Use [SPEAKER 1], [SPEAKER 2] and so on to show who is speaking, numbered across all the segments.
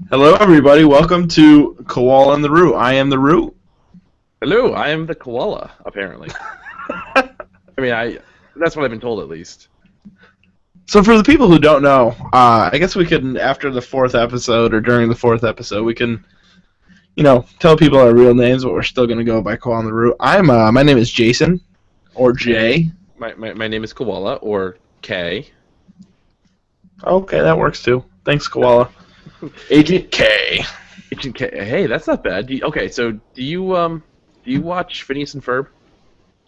[SPEAKER 1] Hello, everybody. Welcome to Koala and The Root. I am The Root.
[SPEAKER 2] Hello, I am the koala, apparently. That's what I've been told, at least.
[SPEAKER 1] So for the people who don't know, I guess we could, after the fourth episode or during the fourth episode, we can, tell people our real names, but we're still going to go by Koala and The Root. My name is Jason, or Jay.
[SPEAKER 2] My name is Koala, or K.
[SPEAKER 1] Okay, that works too. Thanks, Koala. Agent K.
[SPEAKER 2] Agent K. Hey, that's not bad. So do you watch Phineas and Ferb?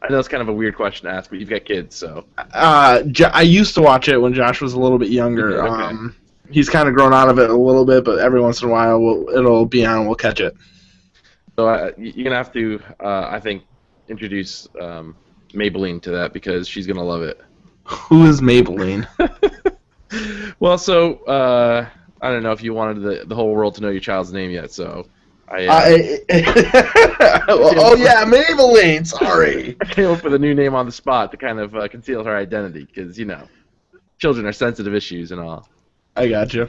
[SPEAKER 2] I know it's kind of a weird question to ask, but you've got kids, so.
[SPEAKER 1] I used to watch it when Josh was a little bit younger.
[SPEAKER 2] Okay.
[SPEAKER 1] He's kind of grown out of it a little bit, but every once in a while it'll be on and we'll catch it.
[SPEAKER 2] So you're going to have to, I think, introduce Maybelline to that because she's going to love it.
[SPEAKER 1] Who is Maybelline?
[SPEAKER 2] Well, so, I don't know if you wanted the whole world to know your child's name yet, so
[SPEAKER 1] oh yeah, Maybelline. Sorry.
[SPEAKER 2] I came up with a new name on the spot to kind of conceal her identity, because children are sensitive issues and all.
[SPEAKER 1] I got you.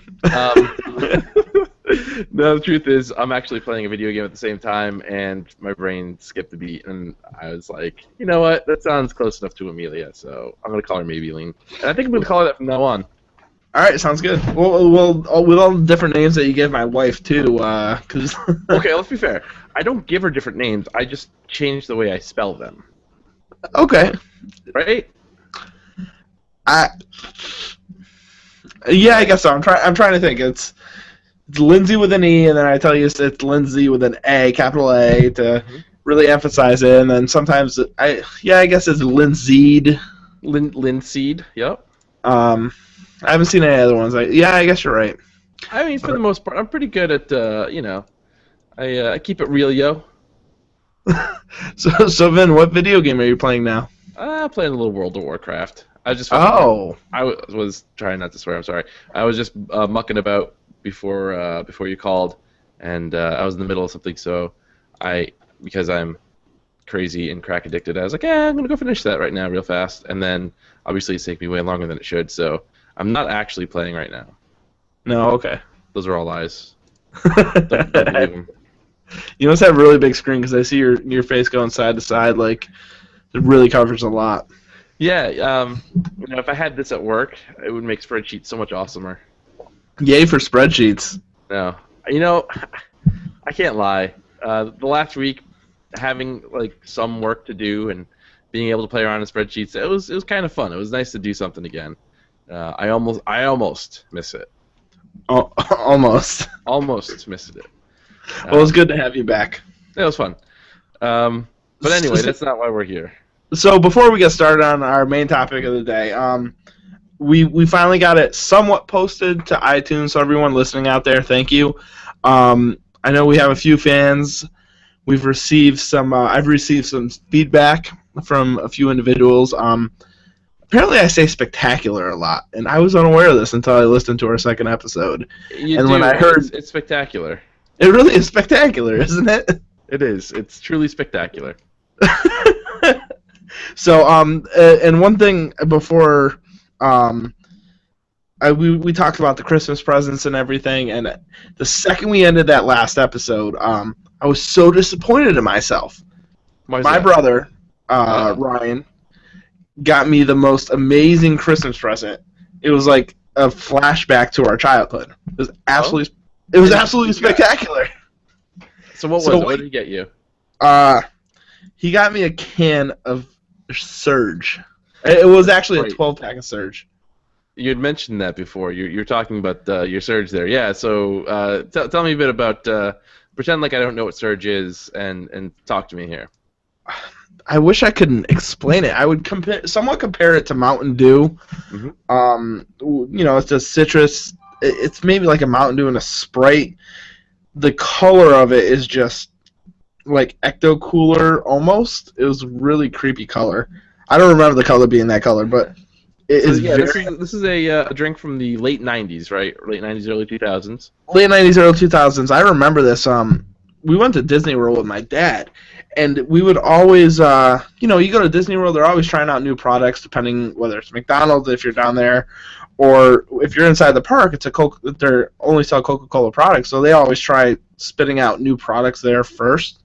[SPEAKER 2] No, the truth is, I'm actually playing a video game at the same time, and my brain skipped a beat, and I was like, you know what? That sounds close enough to Amelia, so I'm gonna call her Maybelline, and I think I'm gonna call her that from now on.
[SPEAKER 1] All right, sounds good. Well, with all the different names that you give my wife too, because.
[SPEAKER 2] Okay, let's be fair. I don't give her different names. I just change the way I spell them.
[SPEAKER 1] Okay.
[SPEAKER 2] Right?
[SPEAKER 1] Yeah, I guess so. I'm trying to think. It's Lindsay with an E, and then I tell you it's Lindsay with an A, capital A, to really emphasize it. And then sometimes I guess it's Linseed.
[SPEAKER 2] Linseed. Yep.
[SPEAKER 1] I haven't seen any other ones. I guess you're right.
[SPEAKER 2] I mean, for the most part, I'm pretty good at, I keep it real, yo.
[SPEAKER 1] So Vin, what video game are you playing now?
[SPEAKER 2] I'm playing a little World of Warcraft. I was trying not to swear. I'm sorry. I was just mucking about before you called, and I was in the middle of something. So because I'm crazy and crack addicted, I was like, I'm gonna go finish that right now, real fast. And then obviously it's taking me way longer than it should. So I'm not actually playing right now.
[SPEAKER 1] No, okay.
[SPEAKER 2] Those are all lies. Don't believe them.
[SPEAKER 1] You must have a really big screen because I see your face going side to side. Like, it really covers a lot.
[SPEAKER 2] Yeah, if I had this at work, it would make spreadsheets so much awesomer.
[SPEAKER 1] Yay for spreadsheets.
[SPEAKER 2] No. I can't lie. The last week, having some work to do and being able to play around in spreadsheets, it was kind of fun. It was nice to do something again. I almost miss it.
[SPEAKER 1] Oh, almost.
[SPEAKER 2] Almost missed it.
[SPEAKER 1] Well, it was good to have you back.
[SPEAKER 2] It was fun. But anyway, that's not why we're here.
[SPEAKER 1] So before we get started on our main topic of the day, we finally got it somewhat posted to iTunes. So everyone listening out there, thank you. I know we have a few fans. We've received some. I've received some feedback from a few individuals. Apparently, I say spectacular a lot, and I was unaware of this until I listened to our second episode.
[SPEAKER 2] When I heard it's spectacular.
[SPEAKER 1] It really is spectacular, isn't it?
[SPEAKER 2] It is. It's truly spectacular.
[SPEAKER 1] So, and one thing before, we talked about the Christmas presents and everything, and the second we ended that last episode, I was so disappointed in myself. My brother, Ryan, got me the most amazing Christmas present. It was like a flashback to our childhood. It was absolutely spectacular.
[SPEAKER 2] So what was it? What did he get you?
[SPEAKER 1] He got me a can of Surge. It was actually a 12-pack of Surge.
[SPEAKER 2] You had mentioned that before. You're talking about your Surge there. Yeah, so tell me a bit about, pretend like I don't know what Surge is, and talk to me here.
[SPEAKER 1] I wish I could explain it. I would somewhat compare it to Mountain Dew. Mm-hmm. It's a citrus. It's maybe like a Mountain Dew and a Sprite. The color of it is just like Ecto Cooler almost. It was really creepy color. I don't remember the color being that color, but it is very...
[SPEAKER 2] This is a drink from the late 90s, right? Late 90s, early 2000s?
[SPEAKER 1] Late 90s, early 2000s. I remember this. We went to Disney World with my dad, and we would always, you go to Disney World, they're always trying out new products, depending whether it's McDonald's if you're down there, Or if you're inside the park, they're only sell Coca-Cola products, so they always try spitting out new products there first.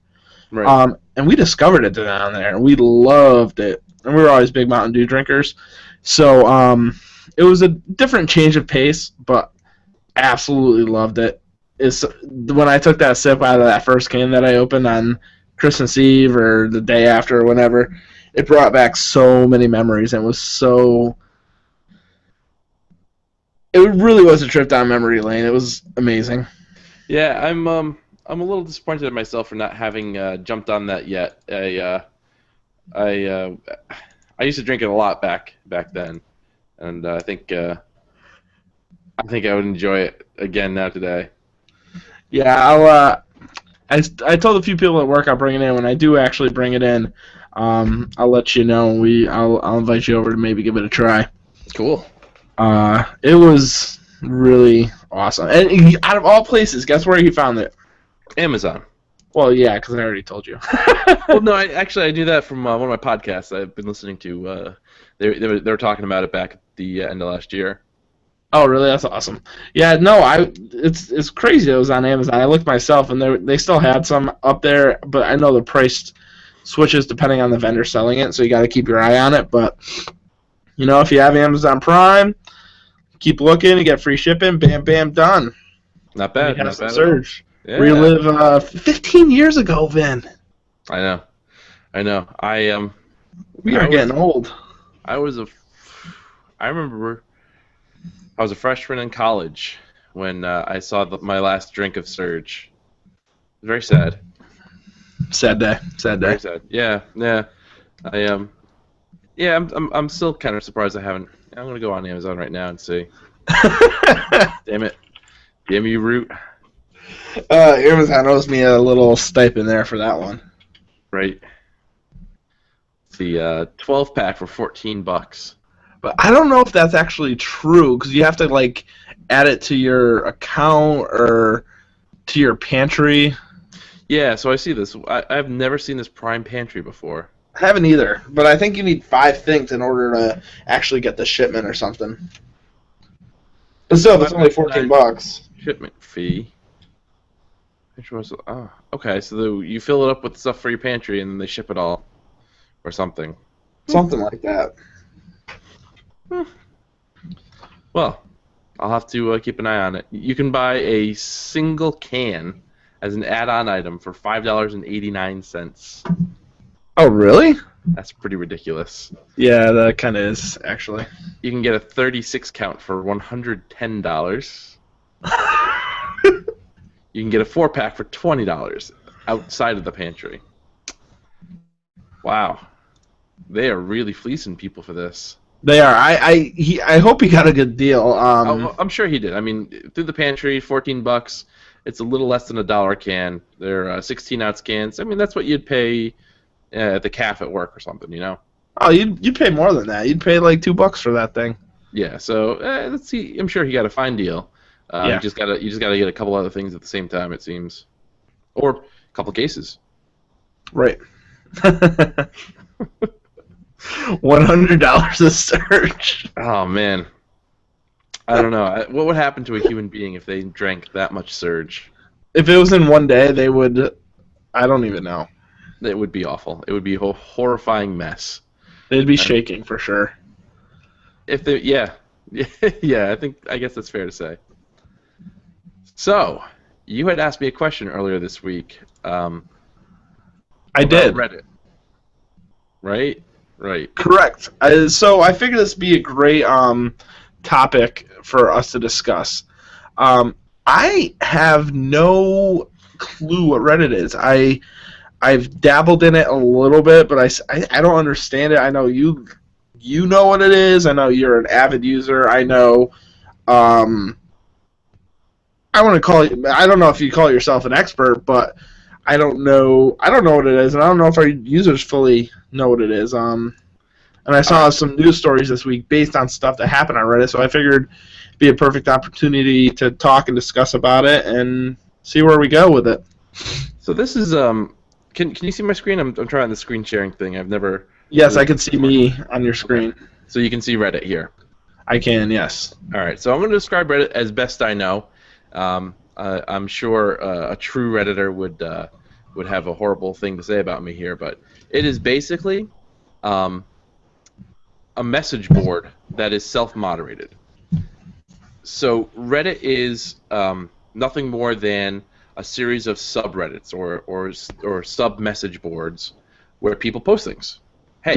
[SPEAKER 2] Right.
[SPEAKER 1] And we discovered it down there, and we loved it. And we were always big Mountain Dew drinkers, so it was a different change of pace, but absolutely loved it. When I took that sip out of that first can that I opened on Christmas Eve or the day after or whenever, it brought back so many memories, and it really was a trip down memory lane. It was amazing.
[SPEAKER 2] Yeah, I'm a little disappointed in myself for not having jumped on that yet. I used to drink it a lot back then, and I think I would enjoy it again now today.
[SPEAKER 1] Yeah, I told a few people at work I'll bring it in. When I do actually bring it in, I'll let you know. I'll invite you over to maybe give it a try.
[SPEAKER 2] Cool.
[SPEAKER 1] It was really awesome. And out of all places, guess where you found it?
[SPEAKER 2] Amazon.
[SPEAKER 1] Well, yeah, because I already told you.
[SPEAKER 2] Well, no, I knew that from one of my podcasts I've been listening to. They were talking about it back at the end of last year.
[SPEAKER 1] Oh, really? That's awesome. Yeah, no, it's crazy. It was on Amazon. I looked myself, and they still had some up there, but I know the price switches depending on the vendor selling it, so you got to keep your eye on it. But if you have Amazon Prime, keep looking. You get free shipping. Bam, bam, done.
[SPEAKER 2] Not bad.
[SPEAKER 1] Not bad.
[SPEAKER 2] At all.
[SPEAKER 1] Surge.
[SPEAKER 2] Yeah.
[SPEAKER 1] Relive 15 years ago, Vin.
[SPEAKER 2] I know.
[SPEAKER 1] We are getting old.
[SPEAKER 2] I remember I was a freshman in college when I saw my last drink of Surge. Very sad.
[SPEAKER 1] Sad day.
[SPEAKER 2] Very sad. Yeah. I'm still kind of surprised I haven't. I'm gonna go on Amazon right now and see. Damn it. Damn you, Root.
[SPEAKER 1] Amazon owes me a little stipend there for that one.
[SPEAKER 2] Right. The 12-pack for $14.
[SPEAKER 1] But I don't know if that's actually true, because you have to add it to your account or to your pantry.
[SPEAKER 2] Yeah, so I see this. I've never seen this Prime Pantry before.
[SPEAKER 1] I haven't either, but I think you need 5 things in order to actually get the shipment or something. But still, it's only $14.
[SPEAKER 2] Shipment fee. Oh, okay, so you fill it up with stuff for your pantry and then they ship it all. Or something.
[SPEAKER 1] Something like that.
[SPEAKER 2] Well, I'll have to keep an eye on it. You can buy a single can as an add-on item for $5.89.
[SPEAKER 1] Oh, really?
[SPEAKER 2] That's pretty ridiculous.
[SPEAKER 1] Yeah, that kind of is, actually.
[SPEAKER 2] You can get a 36 count for $110. You can get a 4-pack for $20 outside of the pantry. Wow. They are really fleecing people for this.
[SPEAKER 1] They are. I hope he got a good deal.
[SPEAKER 2] I'm sure he did. I mean, through the pantry, $14. It's a little less than $1 a can. They're 16-ounce cans. I mean, that's what you'd pay at the caf at work or something,
[SPEAKER 1] Oh, you'd pay more than that. You'd pay like $2 for that thing.
[SPEAKER 2] Yeah. So let's see. I'm sure he got a fine deal.
[SPEAKER 1] Yeah.
[SPEAKER 2] You just gotta get a couple other things at the same time, it seems, or a couple cases.
[SPEAKER 1] Right. $100 a Surge.
[SPEAKER 2] Oh man, I don't know. What would happen to a human being if they drank that much Surge?
[SPEAKER 1] If it was in one day, they would. I don't even know.
[SPEAKER 2] It would be awful. It would be a horrifying mess.
[SPEAKER 1] They'd be shaking for sure.
[SPEAKER 2] If they, yeah. I guess that's fair to say. So, you had asked me a question earlier this week.
[SPEAKER 1] I did.
[SPEAKER 2] Redditt. Right.
[SPEAKER 1] Correct. So I figured this would be a great topic for us to discuss. I have no clue what Reddit is. I've dabbled in it a little bit, but I don't understand it. I know you know what it is. I know you're an avid user. I know. I want to call you. I don't know if you call yourself an expert, but I don't know what it is, and I don't know if our users fully know what it is. And I saw some news stories this week based on stuff that happened on Reddit, so I figured it'd be a perfect opportunity to talk and discuss about it and see where we go with it.
[SPEAKER 2] So this is Can you see my screen? I'm trying the screen sharing thing. I've never.
[SPEAKER 1] Yes, I can see me on your screen.
[SPEAKER 2] So you can see Reddit here.
[SPEAKER 1] I can, yes.
[SPEAKER 2] All right, so I'm going to describe Reddit as best I know. I'm sure a true Redditor would have a horrible thing to say about me here, but it is basically a message board that is self-moderated. So Reddit is nothing more than a series of subreddits or sub-message boards where people post things. Hey,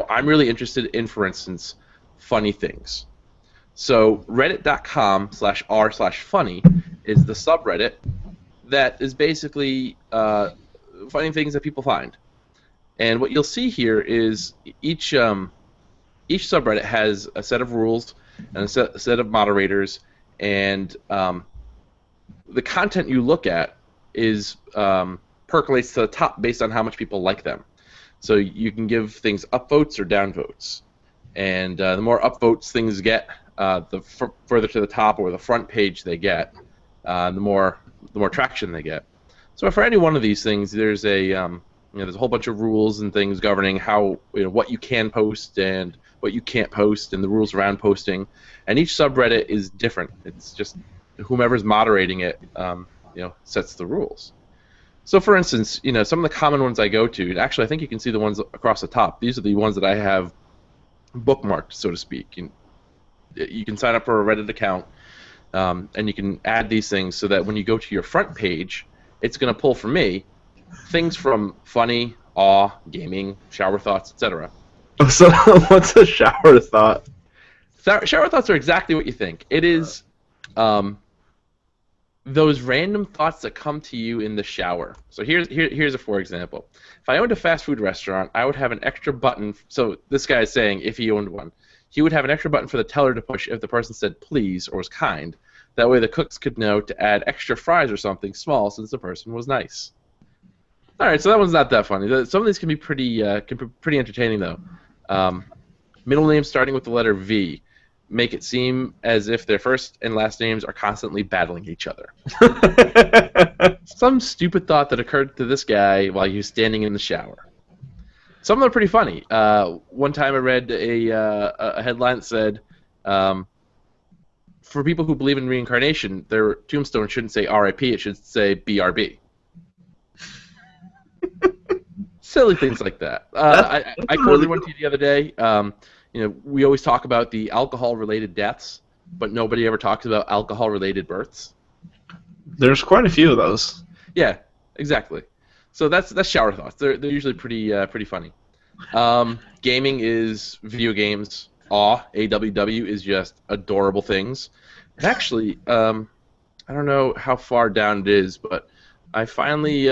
[SPEAKER 2] I'm really interested in, for instance, funny things. So reddit.com/r/funny is the subreddit that is basically funny things that people find. And what you'll see here is each subreddit has a set of rules and a set of moderators, and the content you look at is percolates to the top based on how much people like them. So you can give things upvotes or downvotes, and the more upvotes things get, the further to the top or the front page they get, the more traction they get. So for any one of these things, there's there's a whole bunch of rules and things governing how what you can post and what you can't post, and the rules around posting. And each subreddit is different. It's just whomever's moderating it, sets the rules. So, for instance, some of the common ones I go to, and actually I think you can see the ones across the top. These are the ones that I have bookmarked, so to speak. You can sign up for a Reddit account, and you can add these things so that when you go to your front page, it's going to pull for me things from funny, awe, gaming, shower thoughts, etc.
[SPEAKER 1] So, what's a shower thought?
[SPEAKER 2] Shower thoughts are exactly what you think. It is those random thoughts that come to you in the shower. So here's a for example. If I owned a fast food restaurant, I would have an extra button. So this guy is saying if he owned one, he would have an extra button for the teller to push if the person said please or was kind. That way the cooks could know to add extra fries or something small since the person was nice. All right, so that one's not that funny. Some of these can be pretty entertaining though. Middle names starting with the letter V make it seem as if their first and last names are constantly battling each other. Some stupid thought that occurred to this guy while he was standing in the shower. Some of them are pretty funny. One time I read a headline that said, for people who believe in reincarnation, their tombstone shouldn't say R.I.P., it should say B.R.B. Silly things like that. I quoted one to you the other day. We always talk about the alcohol-related deaths, but nobody ever talks about alcohol-related births.
[SPEAKER 1] There's quite a few of those.
[SPEAKER 2] Yeah, exactly. So that's shower thoughts. They're usually pretty funny. Gaming is video games. AWW is just adorable things. And actually, I don't know how far down it is, but I finally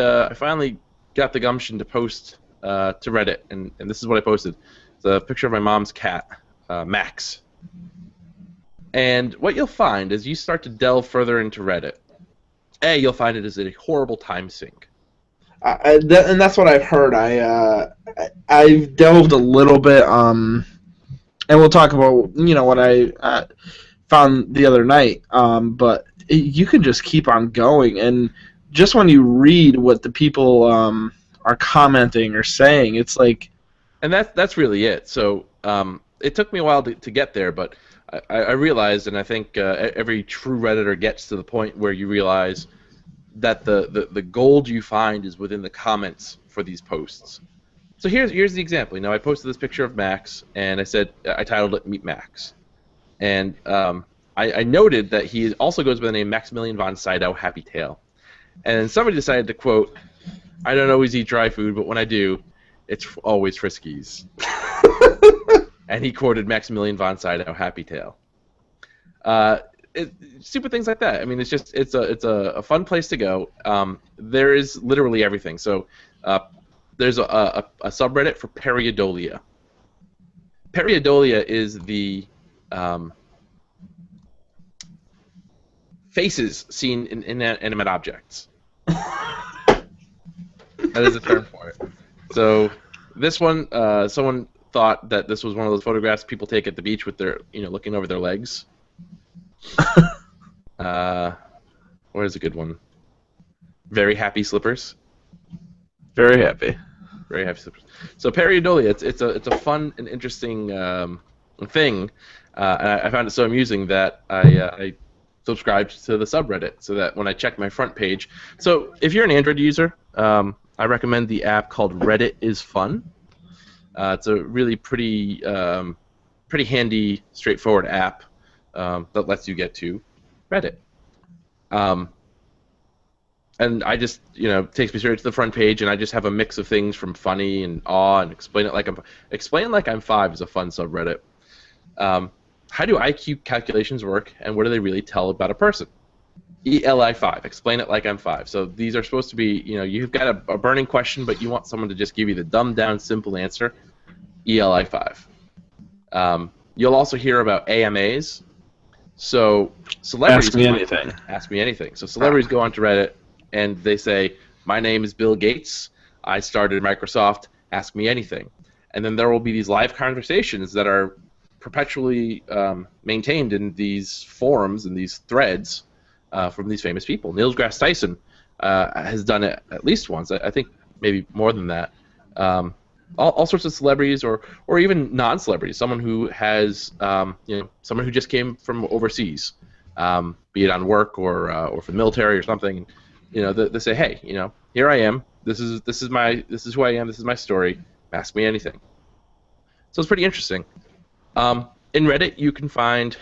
[SPEAKER 2] got the gumption to post to Reddit, and this is what I posted. It's a picture of my mom's cat, Max. And what you'll find as you start to delve further into Reddit, you'll find it is a horrible time sink.
[SPEAKER 1] And that's what I've heard. I've delved a little bit, and we'll talk about what I found the other night. But you can just keep on going, and just when you read what the people are commenting or saying, it's like.
[SPEAKER 2] And that's really it. So it took me a while to get there, but I realized, and I think every true Redditor gets to the point where you realize that the gold you find is within the comments for these posts. So here's the example. I posted this picture of Max, and I titled it Meet Max. And I noted that he also goes by the name Maximilian von Sydow Happy Tail. And somebody decided to quote, "I don't always eat dry food, but when I do, it's always Friskies." And he quoted Maximilian von Sydow Happy Tail. Stupid things like that. I mean, it's a fun place to go. There is literally everything. So there's a subreddit for Periodolia. Periodolia is the faces seen in inanimate objects. That is a term for it. So this one, someone thought that this was one of those photographs people take at the beach with their, looking over their legs. What is a good one? Very happy slippers.
[SPEAKER 1] Very happy.
[SPEAKER 2] Very happy slippers. So Periodolia, it's a fun and interesting thing, and I found it so amusing that I subscribed to the subreddit so that when I check my front page. So if you're an Android user, I recommend the app called Redditt is Fun. It's a really pretty handy, straightforward app that lets you get to Reddit. And I just, takes me straight to the front page, and I just have a mix of things from funny and awe and explain like I'm 5 is a fun subreddit. How do IQ calculations work, and what do they really tell about a person? ELI5, explain it like I'm 5. So these are supposed to be, you've got a burning question, but you want someone to just give you the dumbed down, simple answer. ELI5. You'll also hear about AMAs. So celebrities
[SPEAKER 1] Ask me anything.
[SPEAKER 2] Ask me anything. So celebrities go onto Reddit and they say, "My name is Bill Gates. I started Microsoft. Ask me anything." And then there will be these live conversations that are perpetually maintained in these forums and these threads from these famous people. Neil deGrasse Tyson has done it at least once. I think maybe more than that. All sorts of celebrities, or even non-celebrities. Someone who has, someone who just came from overseas, be it on work or for the military or something. They say, "Hey, here I am. This is who I am. This is my story. Ask me anything." So it's pretty interesting. In Reddit, you can find.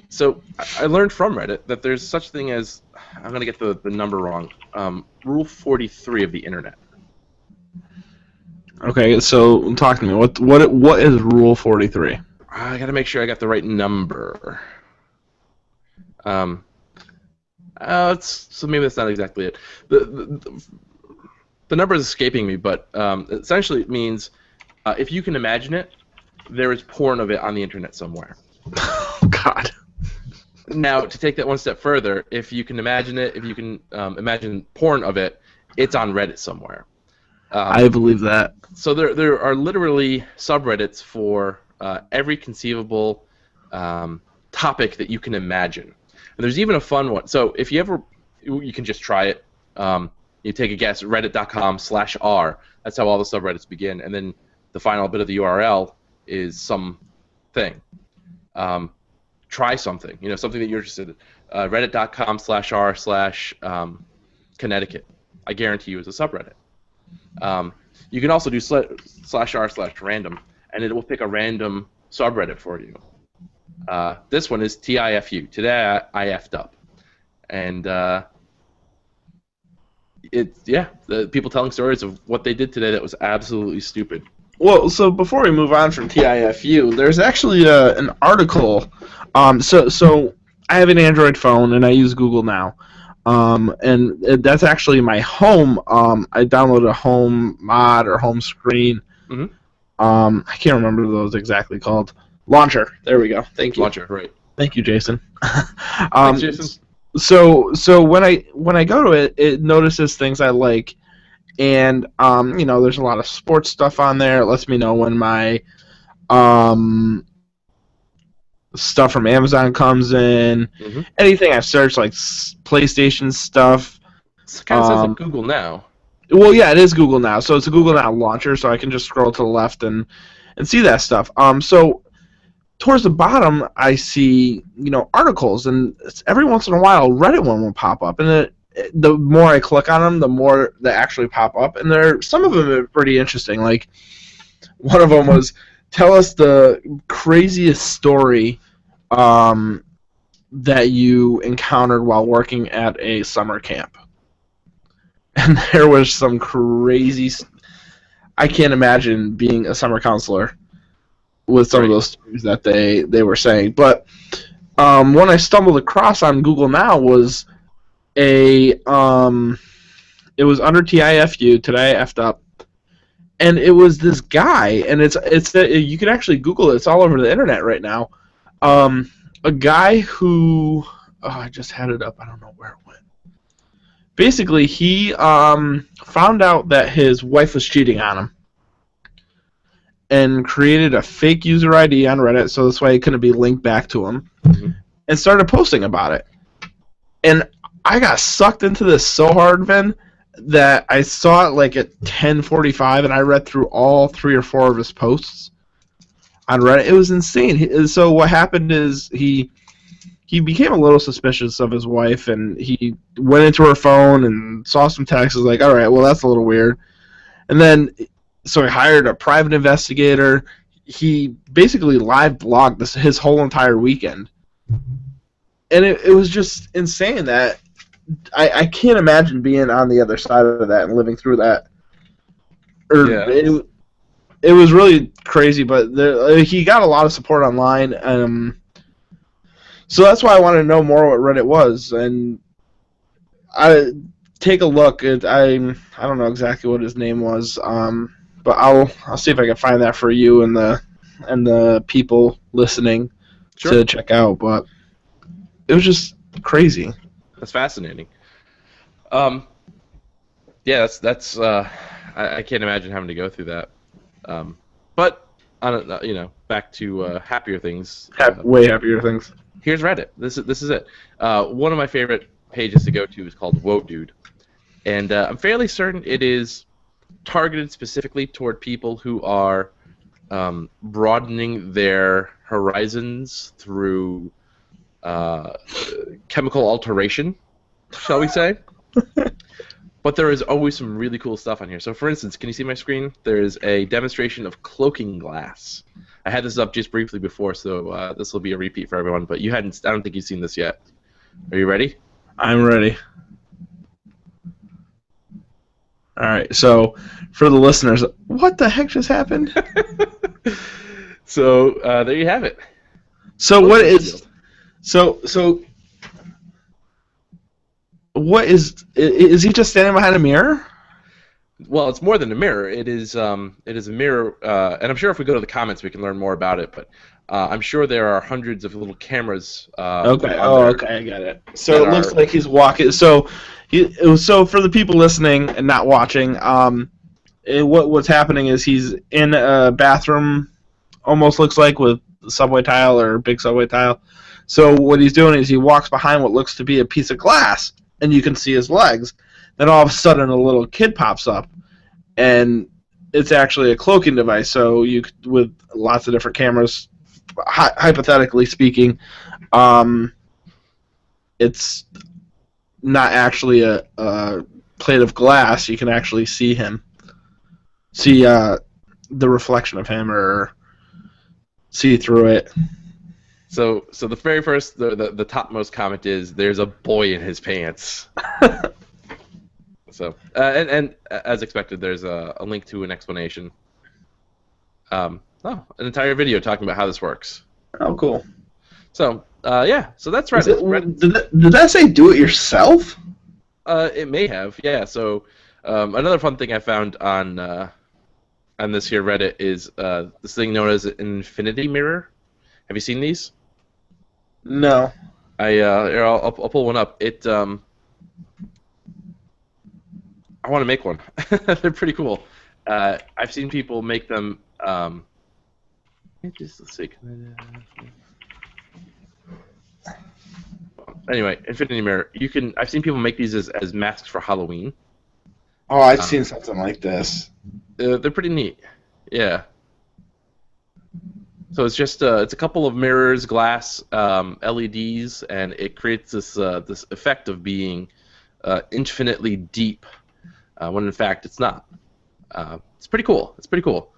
[SPEAKER 2] So I learned from Reddit that there's such thing as, I'm going to get the number wrong, Rule 43 of the internet.
[SPEAKER 1] Okay, so talk to me. What is Rule 43?
[SPEAKER 2] I got to make sure I got the right number. So maybe that's not exactly it. The number is escaping me, but essentially it means if you can imagine it, there is porn of it on the internet somewhere.
[SPEAKER 1] Oh, God.
[SPEAKER 2] Now, to take that one step further, if you can imagine it, if you can imagine porn of it, it's on Reddit somewhere.
[SPEAKER 1] I believe that.
[SPEAKER 2] So there are literally subreddits for every conceivable topic that you can imagine. And there's even a fun one. So if you can just try it. You take a guess, reddit.com/r. That's how all the subreddits begin. And then the final bit of the URL is some thing. Try something, something that you're interested in. Reddit.com/r/Connecticut. I guarantee you it's a subreddit. You can also do /r/random, and it will pick a random subreddit for you. This one is TIFU. Today I effed up. And the people telling stories of what they did today that was absolutely stupid.
[SPEAKER 1] Well, so before we move on from TIFU, there's actually an article. So I have an Android phone and I use Google now, and that's actually my home. I downloaded a home mod or home screen.
[SPEAKER 2] Mm-hmm.
[SPEAKER 1] I can't remember what those exactly called. Launcher. There we go. Thank you.
[SPEAKER 2] Launcher, right?
[SPEAKER 1] Thank you, Jason.
[SPEAKER 2] Thanks, Jason.
[SPEAKER 1] So when I go to it, it notices things I like. And, there's a lot of sports stuff on there. It lets me know when my stuff from Amazon comes in. Mm-hmm. Anything I search, like PlayStation stuff.
[SPEAKER 2] It kind of sounds like Google Now.
[SPEAKER 1] Well, yeah, it is Google Now. So it's a Google Now launcher, so I can just scroll to the left and see that stuff. So towards the bottom, I see, articles. And every once in a while, a Reddit one will pop up. And the more I click on them, the more they actually pop up, and some of them are pretty interesting. Like, one of them was, tell us the craziest story that you encountered while working at a summer camp. And there was some crazy... I can't imagine being a summer counselor with some of those stories that they were saying. But one I stumbled across on Google Now was... it was under TIFU. Today I effed up, and it was this guy, and you can actually Google it. It's all over the internet right now. A guy who I just had it up. I don't know where it went. Basically, he found out that his wife was cheating on him, and created a fake user ID on Reddit, so this way it couldn't be linked back to him, mm-hmm. and started posting about it. And I got sucked into this so hard, Vin, that I saw it like at 10:45, and I read through all 3 or 4 of his posts. on Reddit. It was insane. So what happened is he became a little suspicious of his wife, and he went into her phone and saw some texts. Was like, all right, well, that's a little weird. And then, so he hired a private investigator. He basically live blogged his whole entire weekend. And it was just insane that I can't imagine being on the other side of that and living through that. It was really crazy, but he got a lot of support online. So that's why I wanted to know more what Reddit was, and I take a look. I don't know exactly what his name was, but I'll see if I can find that for you and the people listening to check out. But it was just crazy.
[SPEAKER 2] That's fascinating. Yeah, that's I can't imagine having to go through that. But back to happier things.
[SPEAKER 1] Way happier things.
[SPEAKER 2] Here's Reddit. This is it. One of my favorite pages to go to is called Whoa Dude, and I'm fairly certain it is targeted specifically toward people who are broadening their horizons through chemical alteration, shall we say. But there is always some really cool stuff on here. So, for instance, can you see my screen? There is a demonstration of cloaking glass. I had this up just briefly before, so this will be a repeat for everyone. But I don't think you've seen this yet. Are you ready?
[SPEAKER 1] I'm ready. All right. So, for the listeners, what the heck just happened?
[SPEAKER 2] So there you have it.
[SPEAKER 1] So what is? So. What is he just standing behind a mirror?
[SPEAKER 2] Well, it's more than a mirror. It is a mirror, and I'm sure if we go to the comments, we can learn more about it. But I'm sure there are hundreds of little cameras.
[SPEAKER 1] Okay. Okay, I got it. So it looks like he's walking. So for the people listening and not watching, what's happening is he's in a bathroom, almost looks like with subway tile or big subway tile. So what he's doing is he walks behind what looks to be a piece of glass, and you can see his legs. Then all of a sudden, a little kid pops up, and it's actually a cloaking device. So with lots of different cameras, hypothetically speaking, it's not actually a plate of glass. You can actually see him, see the reflection of him, or see through it.
[SPEAKER 2] So the very first, the topmost comment is, "There's a boy in his pants." So and as expected, there's a link to an explanation. An entire video talking about how this works.
[SPEAKER 1] Oh, cool.
[SPEAKER 2] So so that's Reddit.
[SPEAKER 1] Did that say do it yourself?
[SPEAKER 2] It may have, yeah. So another fun thing I found on this here Reddit is this thing known as an infinity mirror. Have you seen these?
[SPEAKER 1] No.
[SPEAKER 2] I'll pull one up. I want to make one. They're pretty cool. I've seen people make them. Let's see. Anyway, infinity mirror. I've seen people make these as masks for Halloween.
[SPEAKER 1] Oh, I've seen something like this.
[SPEAKER 2] They're pretty neat. Yeah. So it's just it's a couple of mirrors, glass, LEDs, and it creates this effect of being infinitely deep, when in fact it's not. It's pretty cool. It's pretty cool.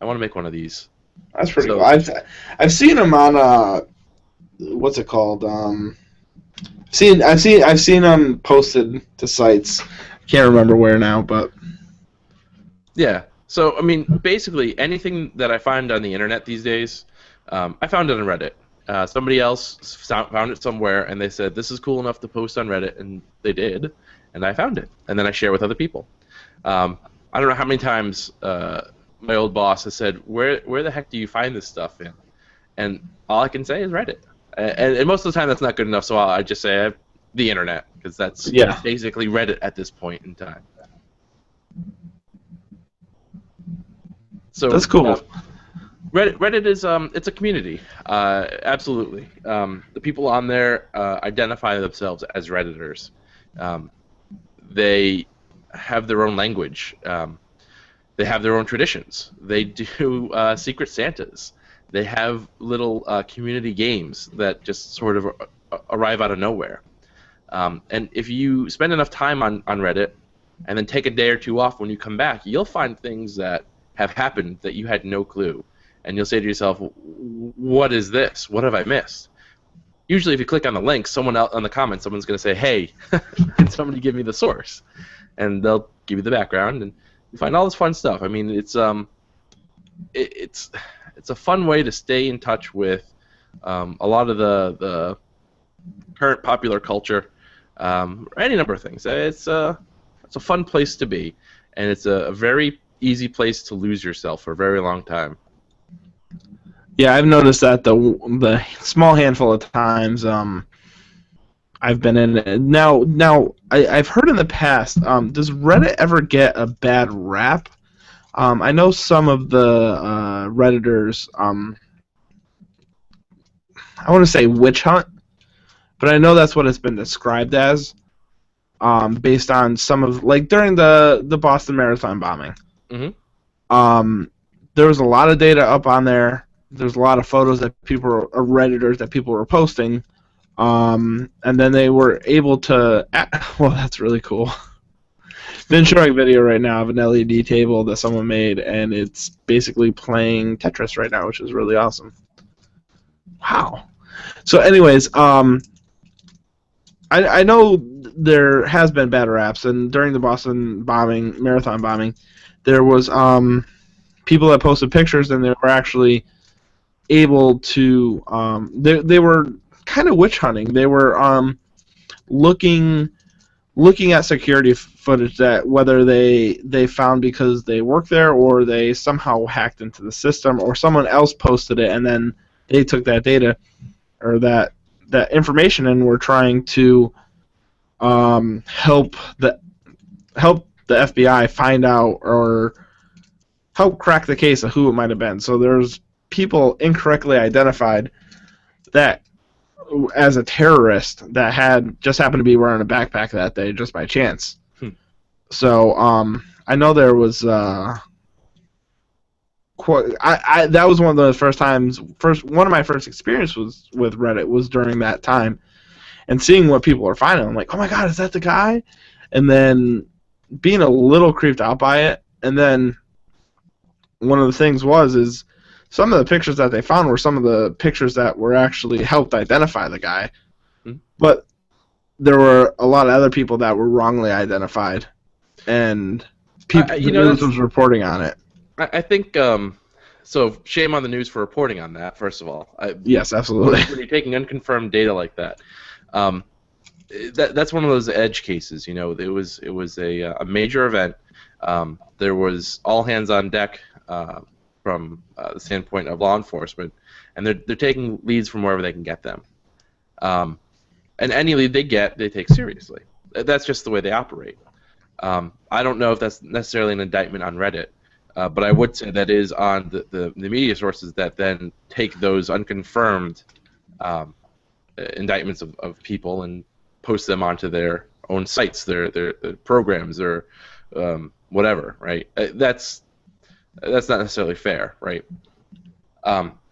[SPEAKER 2] I want to make one of these.
[SPEAKER 1] That's pretty cool. I've seen them on what's it called? I've seen them posted to sites. Can't remember where now, but
[SPEAKER 2] yeah. So I mean, basically anything that I find on the internet these days, I found it on Reddit. Somebody else found it somewhere, and they said this is cool enough to post on Reddit, and they did, and I found it, and then I share with other people. I don't know how many times my old boss has said, "Where the heck do you find this stuff in?" And all I can say is Reddit. And most of the time that's not good enough, so I just say the internet, because that's basically Reddit at this point in time. So
[SPEAKER 1] that's cool.
[SPEAKER 2] Reddit is it's a community, absolutely. The people on there identify themselves as Redditors. They have their own language. They have their own traditions. They do secret Santas. They have little community games that just sort of arrive out of nowhere. And if you spend enough time on Reddit and then take a day or two off, when you come back, you'll find things that have happened that you had no clue. And you'll say to yourself, what is this? What have I missed? Usually if you click on the link, someone else in the comments, someone's going to say, hey, can somebody give me the source? And they'll give you the background, and you find all this fun stuff. I mean, it's a fun way to stay in touch with a lot of the current popular culture, any number of things. It's a fun place to be, and it's a very easy place to lose yourself for a very long time.
[SPEAKER 1] Yeah, I've noticed that the small handful of times I've been in it. Now I've heard in the past, does Reddit ever get a bad rap? I know some of the Redditors, I want to say witch hunt, but I know that's what it's been described as, based on some of, like, during the Boston Marathon bombing.
[SPEAKER 2] Mm-hmm.
[SPEAKER 1] There was a lot of data up on there. There's a lot of photos that Redditors that people were posting, and then they were able to. Well, that's really cool. Been showing a video right now of an LED table that someone made, and it's basically playing Tetris right now, which is really awesome. Wow. So, anyways, I know there has been bad raps, and during the Boston marathon bombing, there was people that posted pictures, and they were actually able to they were kind of witch hunting. They were looking at security footage that whether they found because they work there or they somehow hacked into the system or someone else posted it and then they took that data or that information and were trying to help the FBI find out or help crack the case of who it might have been. So there's people incorrectly identified that as a terrorist that just happened to be wearing a backpack that day just by chance. So I know there was that was one of the one of my first experiences with Reddit was during that time, and seeing what people are finding. I'm like, oh my god, is that the guy? And then being a little creeped out by it. And then one of the things is some of the pictures that they found were some of the pictures that were actually helped identify the guy. But there were a lot of other people that were wrongly identified, and the news was reporting on it.
[SPEAKER 2] I think, so shame on the news for reporting on that, first of all.
[SPEAKER 1] Yes, absolutely.
[SPEAKER 2] When you're taking unconfirmed data like that, that's one of those edge cases. You know, it was a major event. There was all hands on deck from the standpoint of law enforcement, and they're taking leads from wherever they can get them. And any lead they get, they take seriously. That's just the way they operate. I don't know if that's necessarily an indictment on Reddit, but I would say that is on the media sources that then take those unconfirmed indictments of people and post them onto their own sites, their programs, or whatever, right? That's not necessarily fair, right?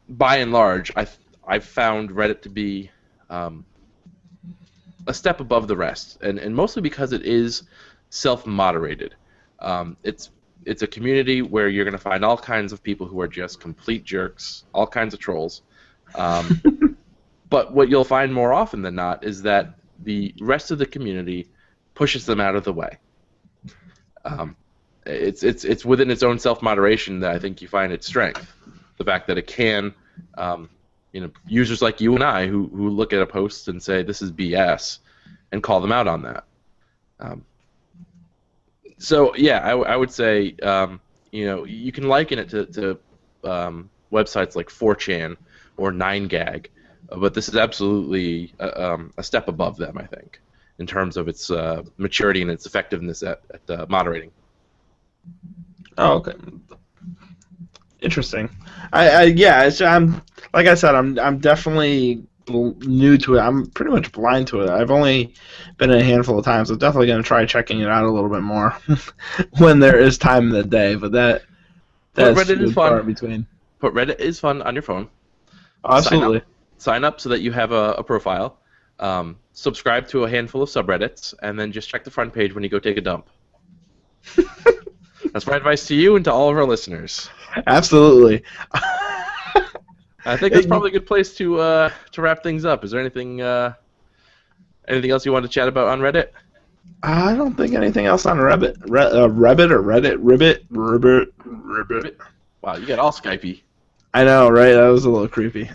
[SPEAKER 2] By and large, I've found Reddit to be a step above the rest, and mostly because it is self-moderated. It's a community where you're going to find all kinds of people who are just complete jerks, all kinds of trolls. But what you'll find more often than not is that the rest of the community pushes them out of the way. It's within its own self-moderation that I think you find its strength. The fact that it can, users like you and I who look at a post and say this is BS, and call them out on that. So yeah, I would say you can liken it to websites like 4chan or 9gag, but this is absolutely a step above them, I think, in terms of its maturity and its effectiveness at moderating.
[SPEAKER 1] Oh, okay. Interesting. I'm like I said, I'm definitely new to it. I'm pretty much blind to it. I've only been in a handful of times. I'm definitely going to try checking it out a little bit more when there is time in the day. But that's
[SPEAKER 2] Reddit is fun.
[SPEAKER 1] far in between.
[SPEAKER 2] put Reddit is fun on your phone.
[SPEAKER 1] Absolutely.
[SPEAKER 2] Sign up so that you have a profile. Subscribe to a handful of subreddits, and then just check the front page when you go take a dump. That's my advice to you and to all of our listeners.
[SPEAKER 1] Absolutely.
[SPEAKER 2] I think that's probably a good place to wrap things up. Is there anything else you want to chat about on Reddit?
[SPEAKER 1] I don't think anything else on Reddit. Reddit or Reddit? Ribbit.
[SPEAKER 2] Wow, you got all Skypey.
[SPEAKER 1] I know, right? That was a little creepy.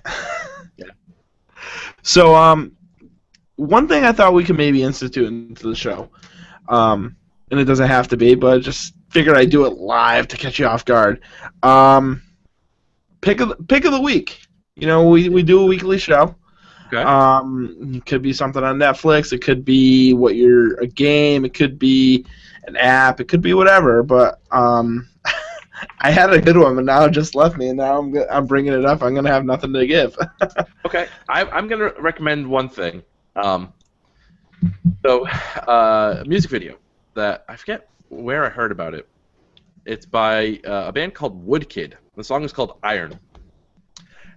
[SPEAKER 2] Yeah.
[SPEAKER 1] So, one thing I thought we could maybe institute into the show, and it doesn't have to be, but I just figured I'd do it live to catch you off guard. Pick of the week. You know, we do a weekly show.
[SPEAKER 2] Okay.
[SPEAKER 1] It could be something on Netflix. It could be a game. It could be an app. It could be whatever. But I had a good one, but now it just left me, and now I'm bringing it up. I'm gonna have nothing to give.
[SPEAKER 2] Okay. I'm gonna recommend one thing. A music video that I forget where I heard about it. It's by a band called Woodkid. The song is called Iron.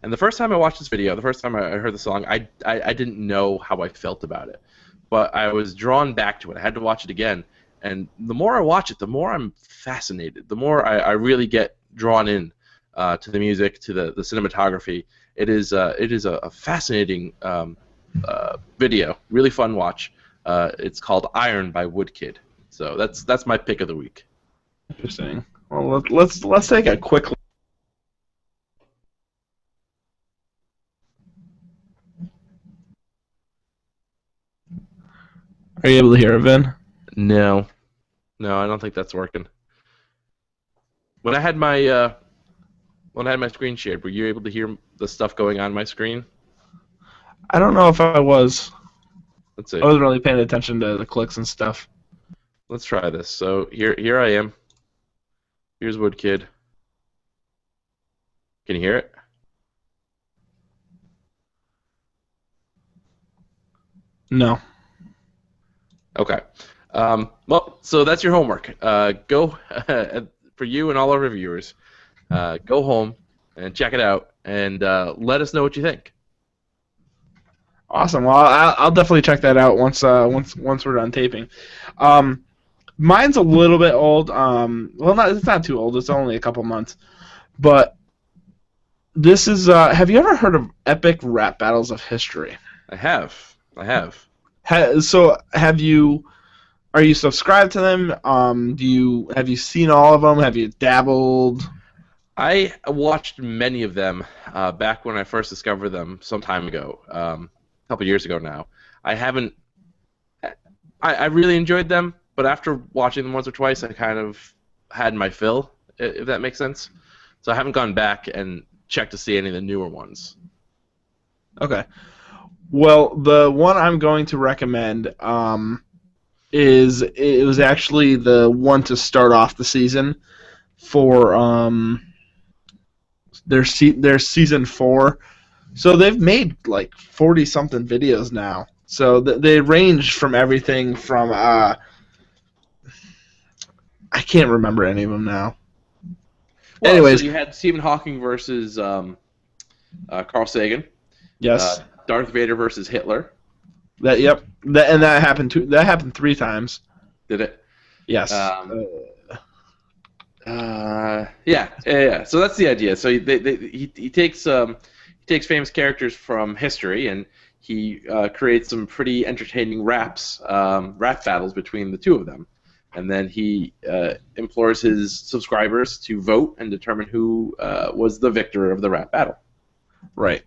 [SPEAKER 2] And the first time I watched this video, the first time I heard the song, I didn't know how I felt about it. But I was drawn back to it. I had to watch it again. And the more I watch it, the more I'm fascinated. The more I really get drawn in to the music, to the cinematography. It is a fascinating video. Really fun watch. It's called Iron by Woodkid. So that's my pick of the week.
[SPEAKER 1] Interesting. Well, let's take a quick. Are you able to hear it, Vin?
[SPEAKER 2] No, I don't think that's working. When I had my screen shared, were you able to hear the stuff going on my screen?
[SPEAKER 1] I don't know if I was.
[SPEAKER 2] Let's see.
[SPEAKER 1] I wasn't really paying attention to the clicks and stuff.
[SPEAKER 2] Let's try this. So here I am. Here's Woodkid. Can you hear it?
[SPEAKER 1] No.
[SPEAKER 2] Okay. Well, so that's your homework. Go for you and all our reviewers. Go home and check it out, and let us know what you think.
[SPEAKER 1] Awesome. Well, I'll definitely check that out once we're done taping. Mine's a little bit old. It's not too old. It's only a couple months. But this is. Have you ever heard of epic rap battles of history?
[SPEAKER 2] I have.
[SPEAKER 1] So have you? Are you subscribed to them? Have you seen all of them? Have you dabbled?
[SPEAKER 2] I watched many of them back when I first discovered them some time ago, a couple years ago now. I haven't. I really enjoyed them, but after watching them once or twice, I kind of had my fill, if that makes sense. So I haven't gone back and checked to see any of the newer ones.
[SPEAKER 1] Okay. Well, the one I'm going to recommend it was actually the one to start off the season for their season 4. So they've made like 40-something videos now. So they range from everything from I can't remember any of them now.
[SPEAKER 2] Well,
[SPEAKER 1] anyways,
[SPEAKER 2] so you had Stephen Hawking versus Carl Sagan.
[SPEAKER 1] Yes.
[SPEAKER 2] Darth Vader versus Hitler.
[SPEAKER 1] That happened 3 times.
[SPEAKER 2] Did it?
[SPEAKER 1] Yes.
[SPEAKER 2] Yeah. So that's the idea. So he takes famous characters from history and he creates some pretty entertaining rap battles between the two of them, and then he implores his subscribers to vote and determine who was the victor of the rap battle.
[SPEAKER 1] Right.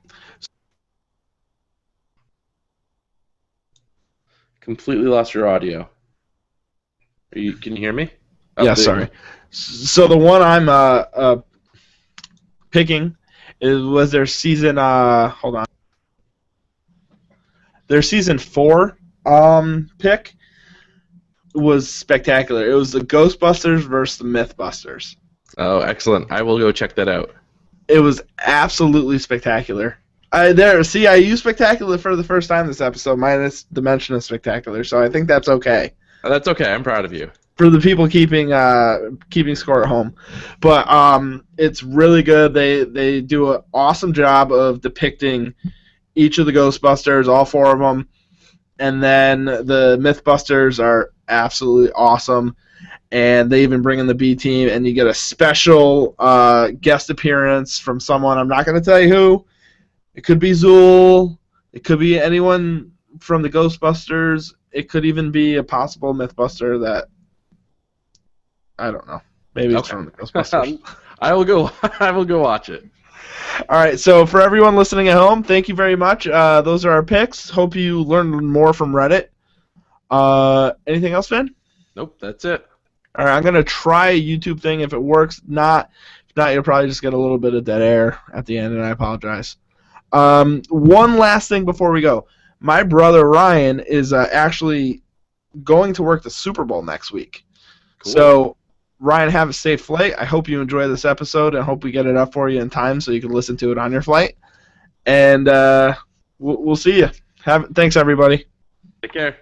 [SPEAKER 2] Completely lost your audio. Can you hear me?
[SPEAKER 1] Yeah, sorry. So the one I'm picking was their season. Hold on. Their season 4 pick was spectacular. It was the Ghostbusters versus the Mythbusters.
[SPEAKER 2] Oh, excellent! I will go check that out.
[SPEAKER 1] It was absolutely spectacular. I used spectacular for the first time this episode, minus the mention of spectacular, so I think that's okay.
[SPEAKER 2] That's okay. I'm proud of you.
[SPEAKER 1] for the people keeping score at home. But it's really good. They do an awesome job of depicting each of the Ghostbusters, all 4 of them. And then the Mythbusters are absolutely awesome. And they even bring in the B team, and you get a special guest appearance from someone. I'm not going to tell you who. It could be Zool. It could be anyone from the Ghostbusters. It could even be a possible Mythbuster that I don't know. Maybe it's from the Ghostbusters.
[SPEAKER 2] I will go. I will go watch it.
[SPEAKER 1] All right. So for everyone listening at home, thank you very much. Those are our picks. Hope you learned more from Reddit. Anything else, Finn?
[SPEAKER 2] Nope. That's it.
[SPEAKER 1] All right. I'm gonna try a YouTube thing. If it works, if not, you'll probably just get a little bit of dead air at the end, and I apologize. One last thing before we go. My brother Ryan is actually going to work the Super Bowl next week. Cool. So, Ryan, have a safe flight. I hope you enjoy this episode, and hope we get it up for you in time so you can listen to it on your flight. And we'll see you. Thanks, everybody.
[SPEAKER 2] Take care.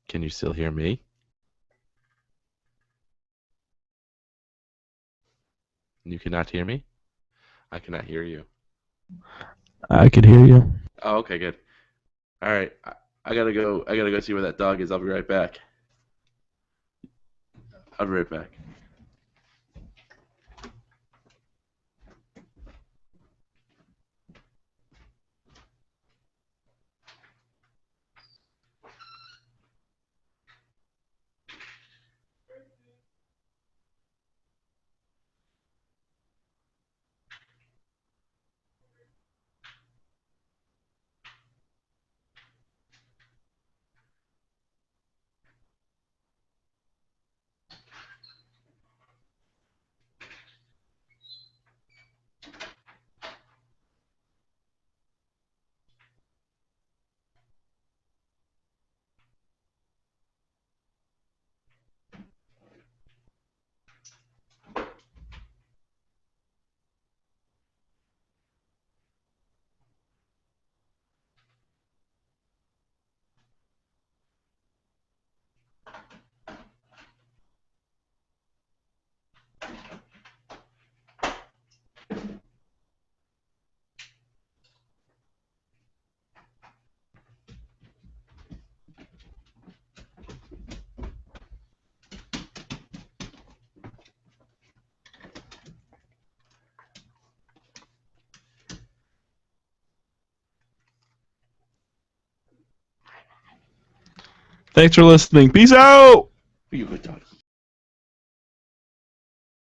[SPEAKER 2] Can you still hear me? You cannot hear me? I cannot hear you.
[SPEAKER 1] I can hear you.
[SPEAKER 2] Oh, okay, good. All right, I gotta go. I gotta go see where that dog is. I'll be right back. I'll be right back.
[SPEAKER 1] Thanks for listening. Peace out.
[SPEAKER 2] You good dog.